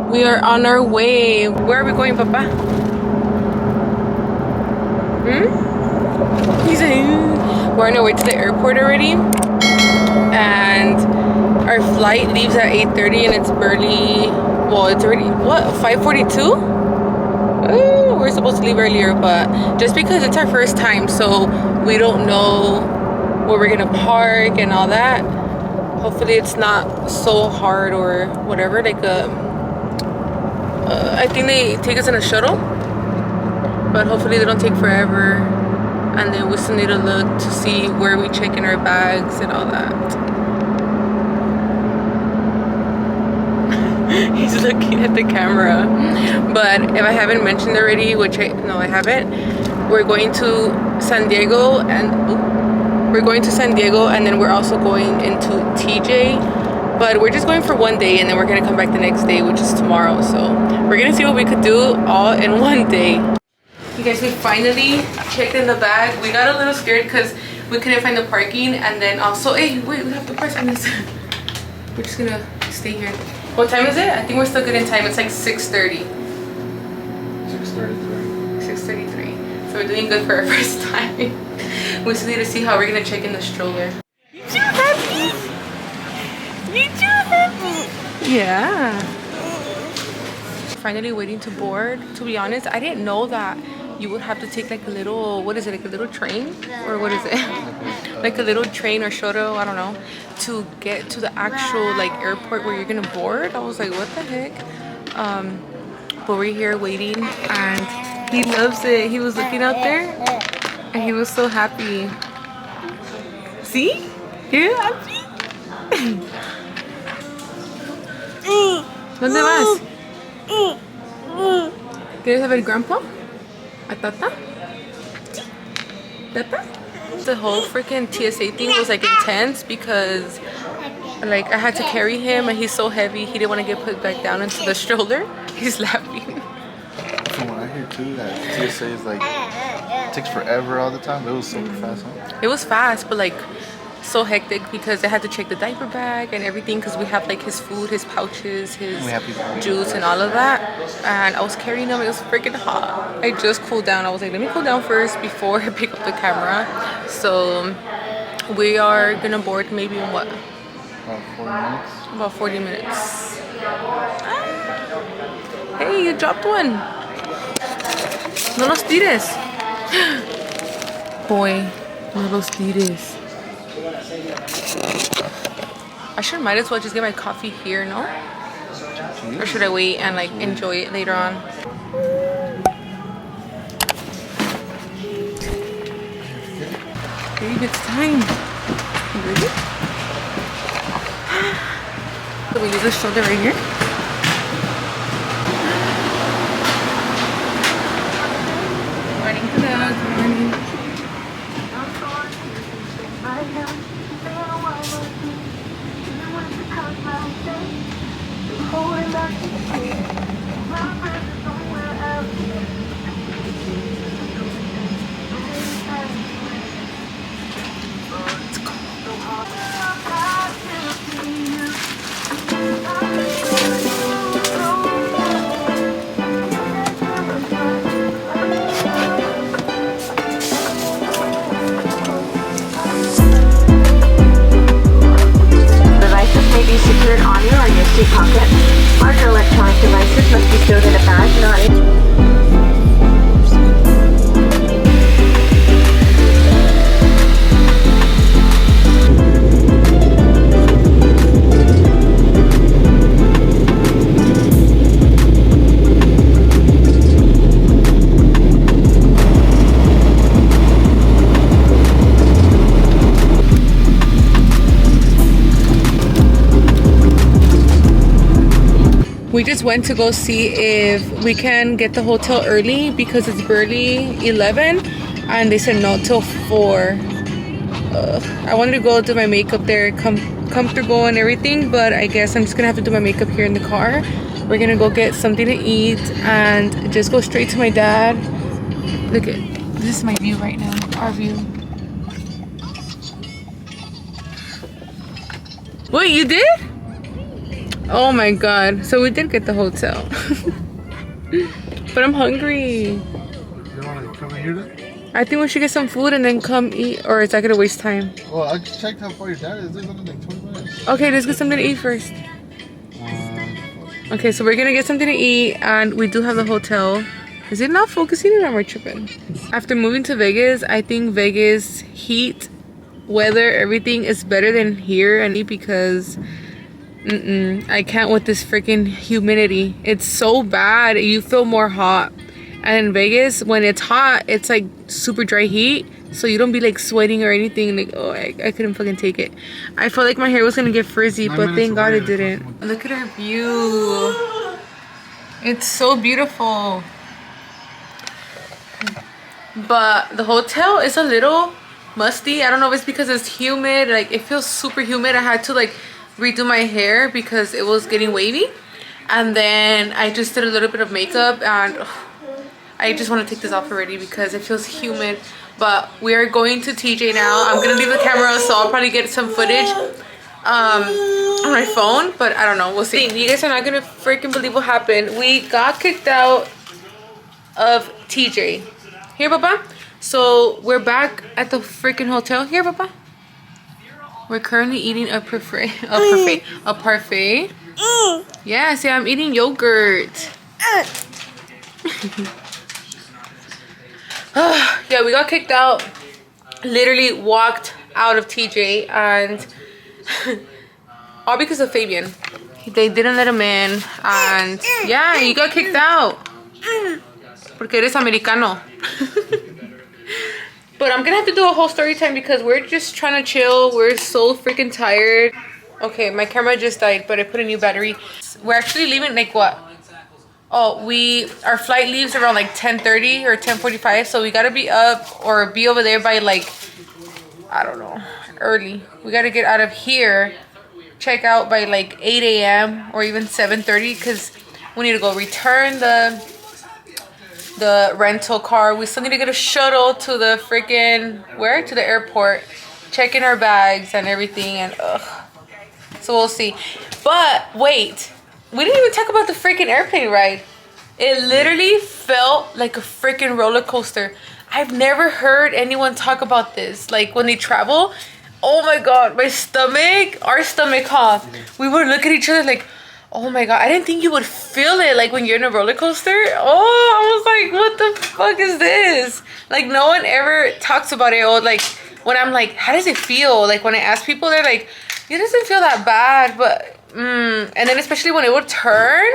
We are on our way. Where are we going, Papa? He's saying we're on our way to the airport already. And our flight leaves at 8:30 and it's barely, well, it's already, what, 5:42? We're supposed to leave earlier, but just because it's our first time, so we don't know where we're gonna park and all that. Hopefully it's not so hard or whatever. Like I think they take us in a shuttle, but hopefully they don't take forever. And then we still need to look to see where we check in our bags and all that. He's looking at the camera. But if I haven't mentioned already, which no I haven't, we're going to San Diego and then we're also going into TJ. But we're just going for one day and then we're gonna come back the next day, which is tomorrow. So we're gonna see what we could do all in one day. You guys, we finally checked in the bag. We got a little scared because we couldn't find the parking, and then also, hey, wait, we have to press on this. We're just gonna stay here. What time is it? I think we're still good in time. It's like 6:30. 6:33. 6:33. So we're doing good for our first time. We just need to see how we're gonna check in the stroller. You too happy? You too happy? Yeah. Finally waiting to board. To be honest, I didn't know that you would have to take like a little, what is it, like a little train? Or what is it? Like a little train or shuttle, I don't know, to get to the actual like airport where you're gonna board. I was like, what the heck? But we're here waiting and he loves it. He was looking out there and he was so happy. See? You're happy? ¿Dónde vas? ¿Quieres ver grandpa? ¿A Tata? Tata? The whole freaking TSA thing was like intense because like I had to carry him and he's so heavy he didn't want to get put back down into the stroller. He's laughing. From what I hear too, that TSA is like, it takes forever all the time, but it was super fast, huh? It was fast, but like so hectic because they had to check the diaper bag and everything because we have like his food, his pouches, his juice and all of that, and I was carrying him. It was freaking hot. I just cooled down. I was like, let me cool down first before I pick up the camera. So we are gonna board maybe in what? About 40 minutes. About 40 minutes. Ah. Hey, you dropped one. No los tires. Boy, no los tires. I might as well just get my coffee here, no? Or should I wait and like enjoy it later on? Babe, it's time. You ready? So we leave the shoulder right here. Morning, hello, good morning. Secured on you or in your seat pocket. Larger electronic devices must be stowed in a bag, not in. We just went to go see if we can get the hotel early because it's barely 11 and they said no till 4. I wanted to go do my makeup there, comfortable and everything, but I guess I'm just gonna have to do my makeup here in the car. We're gonna go get something to eat and just go straight to my dad. Look at this is my view right now, our view. Wait, you did? Oh my god. So we did get the hotel. But I'm hungry. You want to come in here then? I think we should get some food and then come eat. Or is that going to waste time? Well, I checked how far your dad is. There's only like 20 minutes. Okay, let's get something to eat first. Okay, so we're going to get something to eat. And we do have the hotel. Is it not focusing or am I tripping? After moving to Vegas, I think Vegas heat, weather, everything is better than here. And because I can't with this freaking humidity. It's so bad. You feel more hot. And in Vegas, when it's hot, it's like super dry heat. So you don't be like sweating or anything. Like, oh, I couldn't fucking take it. I felt like my hair was gonna get frizzy, but thank God it didn't. Look at our view. It's so beautiful. But the hotel is a little musty. I don't know if it's because it's humid. Like, it feels super humid. I had to like redo my hair because it was getting wavy. And then I just did a little bit of makeup and I just want to take this off already because it feels humid. But we are going to TJ now. I'm gonna leave the camera, so I'll probably get some footage on my phone, but I don't know, we'll see. You guys are not gonna freaking believe what happened. We got kicked out of TJ. Here, Papa. So we're back at the freaking hotel. Here, Papa. We're currently eating a parfait. Yeah, see, I'm eating yogurt. Yeah, we got kicked out. Literally walked out of TJ, and all because of Fabian. They didn't let him in, and yeah, you got kicked out. Porque eres americano. But I'm gonna have to do a whole story time because we're just trying to chill. We're so freaking tired. Okay, my camera just died, but I put a new battery. We're actually leaving like what? Oh, our flight leaves around like 10:30 or 10:45, so we gotta be up or be over there by like, I don't know, early. We gotta get out of here, check out by like 8 a.m. or even 7:30 because we need to go return the rental car. We still need to get a shuttle to the freaking, where? To the airport, check in our bags and everything, and so we'll see. But wait, we didn't even talk about the freaking airplane ride. It literally felt like a freaking roller coaster. I've never heard anyone talk about this. Like when they travel, oh my God, our stomach, huh? We would look at each other like, oh my God, I didn't think you would feel it like when you're in a roller coaster. Oh, I was like, what the fuck is this? Like no one ever talks about it. Or like when I'm like, how does it feel? Like when I ask people, they're like, it doesn't feel that bad, but and then especially when it would turn,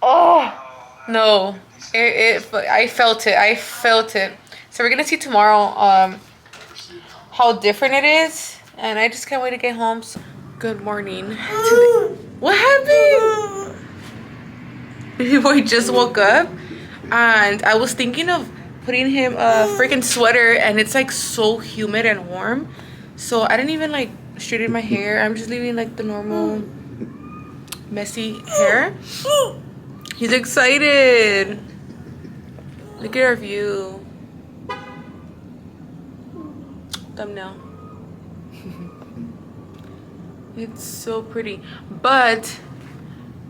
oh no, I felt it. So we're gonna see tomorrow how different it is, and I just can't wait to get home. So, good morning. What happened? Baby boy just woke up, and I was thinking of putting him a freaking sweater, and it's like so humid and warm, so I didn't even like straighten my hair. I'm just leaving like the normal messy hair. He's excited. Look at our view. Thumbnail. It's so pretty. But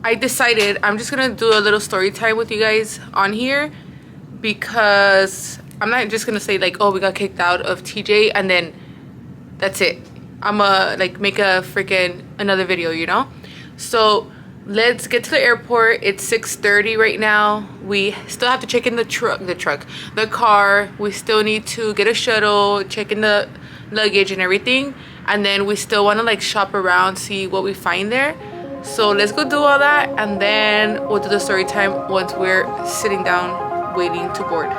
I decided I'm just gonna do a little story time with you guys on here, because I'm not just gonna say like, oh, we got kicked out of TJ and then that's it. I'ma like make a freaking another video, you know? So let's get to the airport. It's 6:30 right now. We still have to check in the car. We still need to get a shuttle, check in the luggage and everything, and then we still want to like shop around, see what we find there. So let's go do all that, and then we'll do the story time once we're sitting down waiting to board.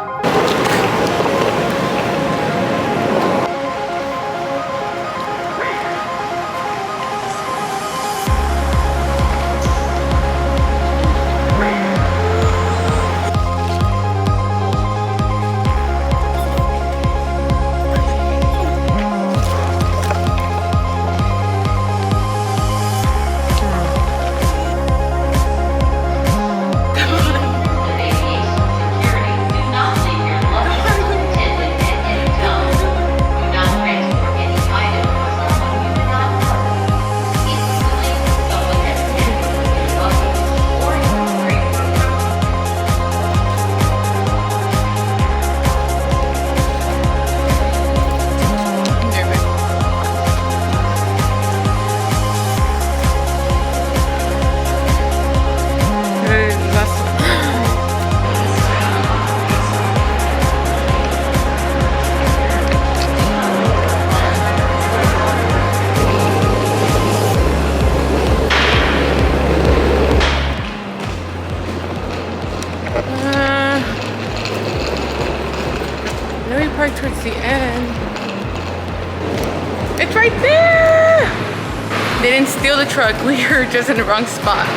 truck, we were just in the wrong spot.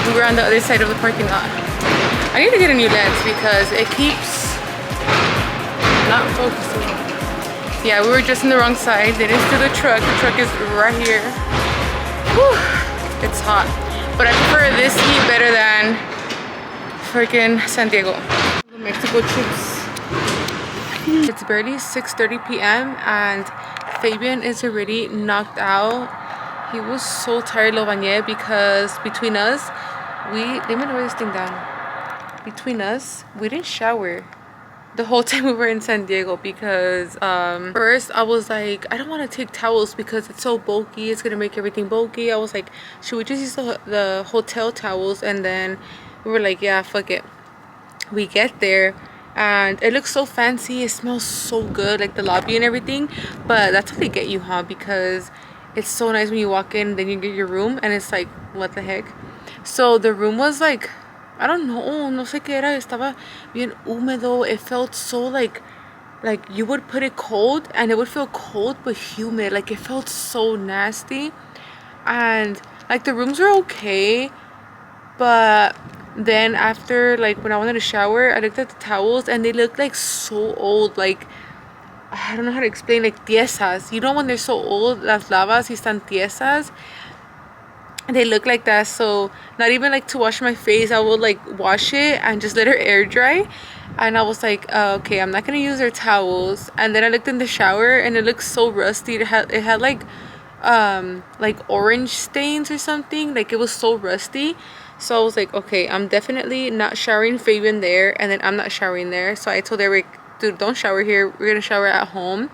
We were on the other side of the parking lot. I need to get a new lens because it keeps not focusing. Yeah, we were just in the wrong side. They didn't steal the truck. The truck is right here. Whew, it's hot. But I prefer this heat better than freaking San Diego. The Mexico chips. It's barely 6:30 p.m. and Fabian is already knocked out. He was so tired, lo bañé, because between us, let me lower this thing down. Between us, we didn't shower the whole time we were in San Diego because first I was like, I don't want to take towels because it's so bulky, it's gonna make everything bulky. I was like, should we just use the hotel towels? And then we were like, yeah, fuck it. We get there and it looks so fancy, it smells so good, like the lobby and everything, but that's how they get you, huh? Because it's so nice when you walk in, then you get your room and it's like, what the heck? So the room was like, I don't know, no sé qué era, estaba bien húmedo. It felt so like you would put it cold and it would feel cold but humid. Like it felt so nasty. And like the rooms were okay, but then after, like when I wanted to shower, I looked at the towels and they looked like so old. Like I don't know how to explain, like tiesas. You know when they're so old, las lavas están tiesas. They look like that. So not even like to wash my face, I would like wash it and just let her air dry. And I was like, okay, I'm not gonna use their towels. And then I looked in the shower and it looked so rusty. It had like orange stains or something. Like it was so rusty. So I was like, okay, I'm definitely not showering Fabian there, and then I'm not showering there. So I told Eric, dude, don't shower here, we're gonna shower at home.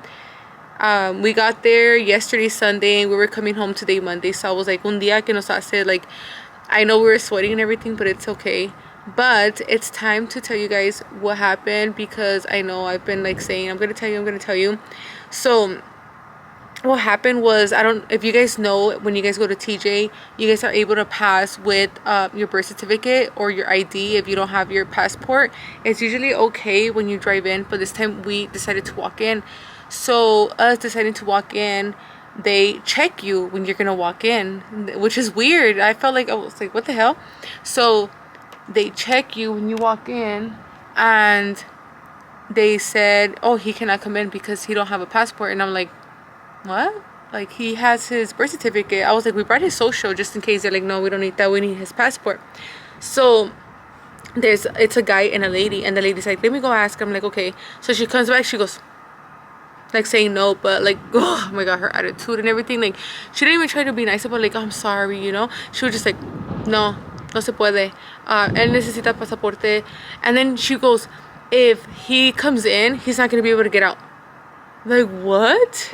We got there yesterday Sunday and we were coming home today Monday. So I was like, un día que nos hace, like, I know we were sweating and everything, but it's okay. But it's time to tell you guys what happened, because I know I've been like saying I'm gonna tell you. So what happened was, I don't, if you guys know, when you guys go to TJ, you guys are able to pass with your birth certificate or your ID. If you don't have your passport, it's usually okay when you drive in, but this time we decided to walk in. So us deciding to walk in, they check you when you're gonna walk in, which is weird. I felt like, I was like, what the hell? So they check you when you walk in, and they said, oh, he cannot come in because he don't have a passport. And I'm like, what? Like, he has his birth certificate. I was like, we brought his social just in case. They're like, no, we don't need that, we need his passport. So it's a guy and a lady, and the lady's like, let me go ask. I'm like, okay. So she comes back, she goes, like saying no, but like, oh my god, her attitude and everything, like she didn't even try to be nice about, like, oh, I'm sorry, you know. She was just like, no se puede, él necesita pasaporte. And then she goes, if he comes in, he's not gonna be able to get out. Like, what?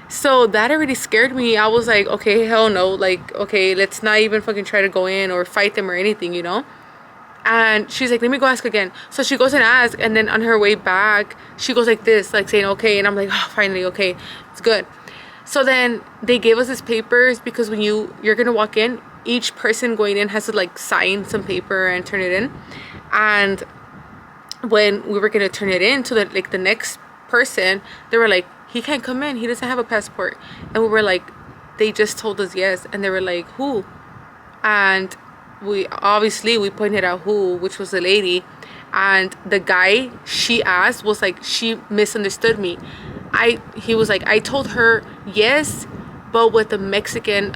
So that already scared me. I was like, okay, hell no. Like, okay, let's not even fucking try to go in or fight them or anything, you know. And she's like, let me go ask again. So she goes and asks, and then on her way back, she goes like this, like saying okay. And I'm like, oh, finally, okay, it's good. So then they gave us these papers, because when you're gonna walk in, each person going in has to like sign some paper and turn it in. And when we were gonna turn it in to the next person, they were like, he can't come in, he doesn't have a passport. And we were like, they just told us yes. And they were like, who? And we pointed out who, which was the lady. And the guy she asked was like, she misunderstood me. He was like, I told her yes, but with the Mexican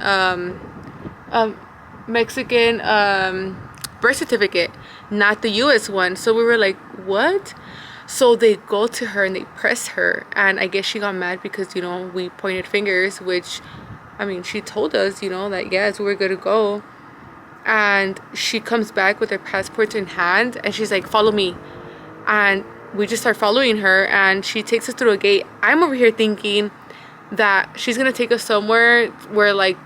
birth certificate, not the US one. So we were like, what? So they go to her and they press her, and I guess she got mad because, you know, we pointed fingers, which, I mean, she told us, you know, that yes, we were good to go. And she comes back with her passport in hand, and she's like, follow me. And we just start following her, and she takes us through a gate. I'm over here thinking that she's gonna take us somewhere where, like,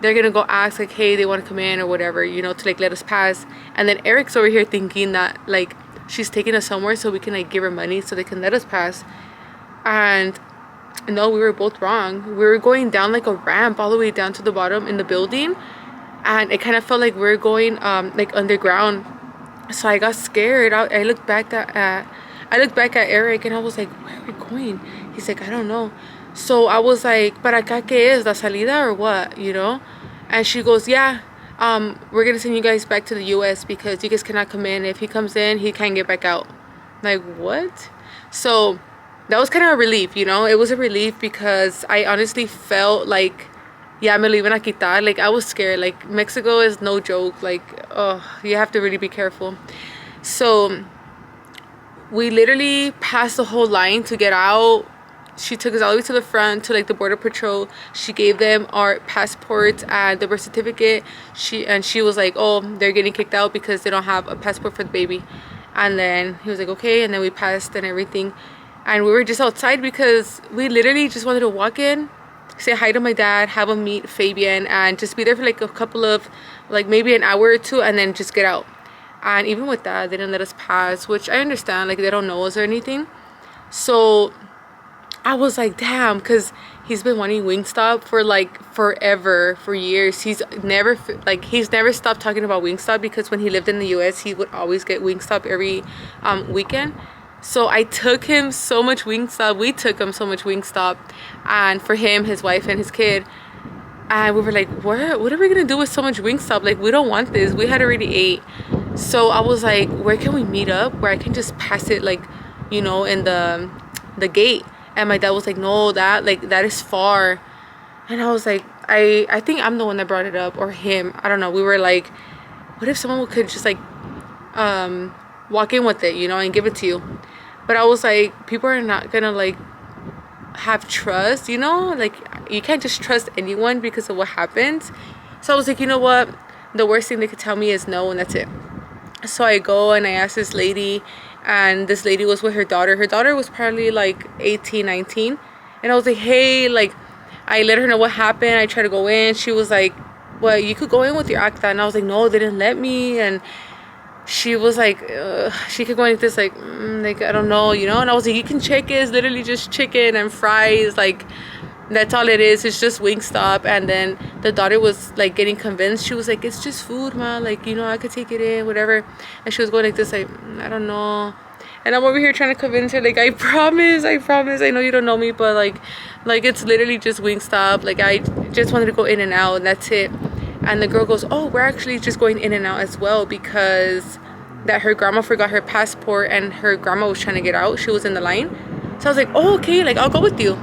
they're gonna go ask, like, hey, they want to come in or whatever, you know, to like let us pass. And then Eric's over here thinking that, like, she's taking us somewhere so we can like give her money so they can let us pass. And no, we were both wrong. We were going down like a ramp all the way down to the bottom in the building, and it kind of felt like we were going like underground. So I got scared. I looked back at Eric, and I was like, where are we going? He's like, I don't know. So I was like, ¿para acá qué es? ¿La salida or what? You know? And she goes, yeah, we're gonna send you guys back to the US because you guys cannot come in. If he comes in, he can't get back out. Like, what? So that was kind of a relief, you know. It was a relief because I honestly felt like, yeah, me lo iban a quitar. Like, I was scared. Like, Mexico is no joke. Like, oh, you have to really be careful. So we literally passed the whole line to get out. She took us all the way to the front to like the border patrol. She gave them our passports and the birth certificate. She was like, oh, they're getting kicked out because they don't have a passport for the baby. And then he was like, okay. And then we passed and everything. And we were just outside because we literally just wanted to walk in, say hi to my dad, have him meet Fabian, and just be there for like a couple of, like maybe an hour or two, and then just get out. And even with that, they didn't let us pass, which I understand, like they don't know us or anything. So I was like, damn, because he's been wanting Wingstop for like forever, for years. He's never stopped talking about Wingstop because when he lived in the US, he would always get Wingstop every weekend. So I took him so much Wingstop. We took him so much Wingstop, and for him, his wife, and his kid. And we were like, what are we gonna do with so much Wingstop? Like, we don't want this. We had already ate. So I was like, where can we meet up where I can just pass it, like, you know, in the gate? And my dad was like, no, that is far. And I was like, I think I'm the one that brought it up, or him. I don't know. We were like, what if someone could just like walk in with it, you know, and give it to you? But I was like, people are not gonna like have trust, you know, like you can't just trust anyone because of what happens. So I was like, you know what, the worst thing they could tell me is no, and that's it. So I go and I asked this lady, and this lady was with her daughter. Her daughter was probably like 18, 19. And I was like, hey, like, I let her know what happened. I tried to go in. She was like, well, you could go in with your acta. And I was like, no, they didn't let me. And she was like, she could go in with this, like, like, I don't know, you know. And I was like, you can check it. It's literally just chicken and fries. Like, that's all it is. It's just Wingstop. And then the daughter was like getting convinced. She was like, it's just food, ma, like, you know, I could take it in, whatever. And she was going like this, like, I don't know. And I'm over here trying to convince her, like, I promise, I know you don't know me, but like it's literally just Wingstop. Like, I just wanted to go in and out, and that's it. And the girl goes, oh, we're actually just going in and out as well, because that her grandma forgot her passport and her grandma was trying to get out. She was in the line. So I was like, oh, okay, like, I'll go with you.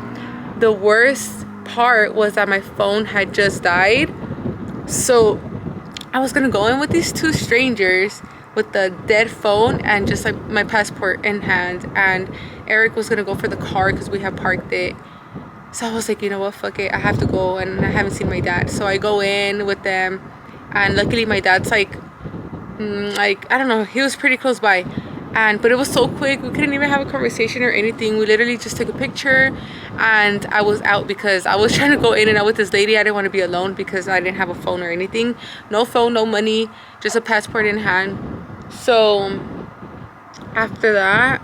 The worst part was that my phone had just died. So I was gonna go in with these two strangers with the dead phone and just like my passport in hand, and Eric was gonna go for the car because we had parked it. So I was like, you know what, fuck it, I have to go, and I haven't seen my dad. So I go in with them, and luckily my dad's like I don't know, he was pretty close by. But it was so quick, we couldn't even have a conversation or anything. We literally just took a picture, and I was out because I was trying to go in and out with this lady. I didn't want to be alone because I didn't have a phone or anything. No phone, no money, just a passport in hand. So after that,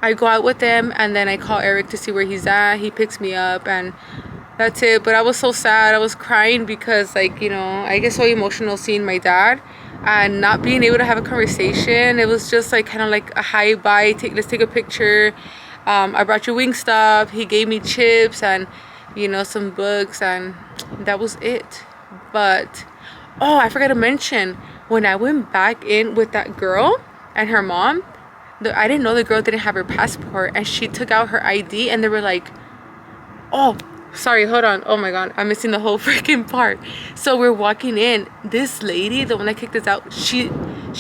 I go out with them, and then I call Eric to see where he's at. He picks me up, and that's it. But I was so sad. I was crying because, like, you know, I get so emotional seeing my dad and not being able to have a conversation. It was just like kind of like a hi, bye, let's take a picture. I brought you Wingstop. He gave me chips and, you know, some books, and that was it. But oh, I forgot to mention, when I went back in with that girl and her mom, I didn't know the girl didn't have her passport, and she took out her ID, and they were like, oh, sorry, hold on, oh my god, I'm missing the whole freaking part. So we're walking in, this lady, the one that kicked us out, she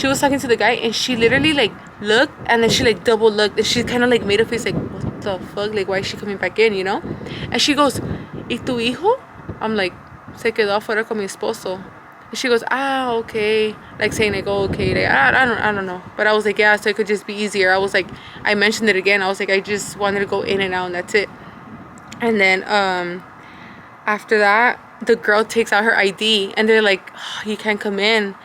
was talking to the guy, and she literally like looked, and then she like double looked, and she kind of like made a face like, what the fuck, like, why is she coming back in, you know? And she goes, ¿y tu hijo? I'm like, se quedó afuera con mi esposo. And she goes, ah, okay, like saying like, oh, okay, like, I don't know. But I was like, yeah, so it could just be easier. I was like, I mentioned it again, I was like, I just wanted to go in and out, and that's it. And then after that, the girl takes out her ID, and they're like, oh, you can't come in.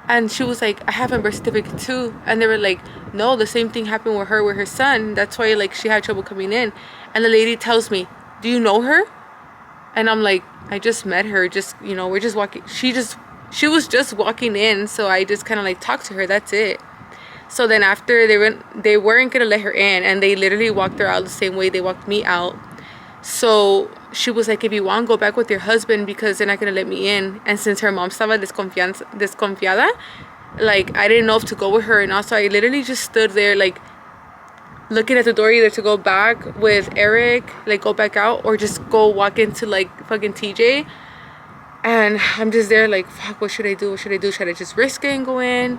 And she was like, I have a birth certificate too. And they were like, no, the same thing happened with her son. That's why, like, she had trouble coming in. And the lady tells me, do you know her? And I'm like, I just met her. Just, you know, we're just walking. She was just walking in. So I just kind of like talked to her. That's it. So then after they weren't going to let her in. And they literally walked her out the same way they walked me out. So she was like, if you want, go back with your husband because they're not gonna let me in. And since her mom estaba desconfiada, like I didn't know if to go with her or not. So I literally just stood there like looking at the door, either to go back with Eric, like go back out, or just go walk into like fucking TJ. And I'm just there like, fuck, what should I do? What should I do? Should I just risk it and go in?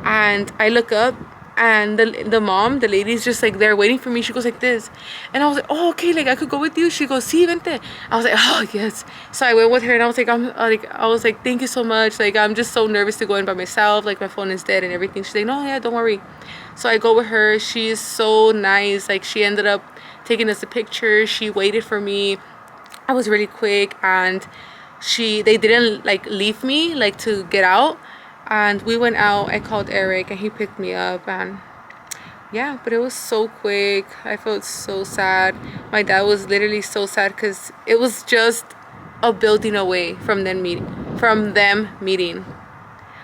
And I look up, and the mom, the lady's just like there waiting for me. She goes like this, and I was like, oh, okay, like I could go with you. She goes, sí, vente. I was like, oh yes. So I went with her, and I was like, thank you so much. Like I'm just so nervous to go in by myself. Like my phone is dead and everything. She's like, no, yeah, don't worry. So I go with her. She is so nice. Like she ended up taking us a picture. She waited for me. I was really quick, and they didn't like leave me like to get out. And we went out. I called Eric and he picked me up, and yeah, but it was so quick. I felt so sad. My dad was literally so sad because it was just a building away from them meeting.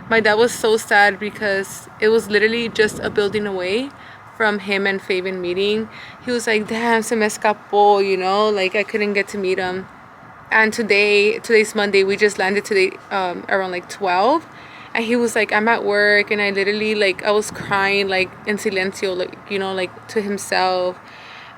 My dad was so sad because it was literally just a building away from him and Fabian meeting. He was like, damn, se me escapó, you know, like I couldn't get to meet him. And today's Monday, we just landed today around like 12. And he was like, I'm at work, and I literally like I was crying like in silencio, like, you know, like to himself.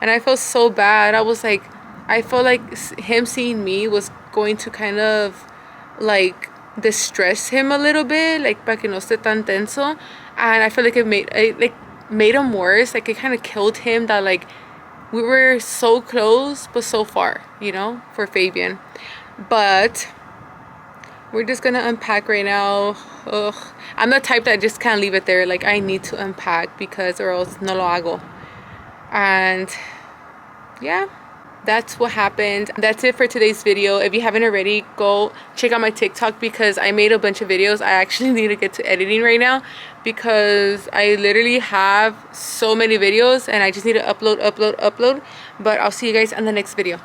And I felt so bad. I felt like him seeing me was going to kind of like distress him a little bit, like para que no esté tan tenso. And I feel like it made him worse. Like it kind of killed him that like we were so close but so far, you know, for Fabian. But we're just gonna unpack right now. Ugh. I'm the type that just can't leave it there. Like I need to unpack because or else no lo hago. And yeah, that's what happened. That's it for today's video. If you haven't already, go check out my TikTok because I made a bunch of videos. I actually need to get to editing right now because I literally have so many videos and I just need to upload. But I'll see you guys in the next video.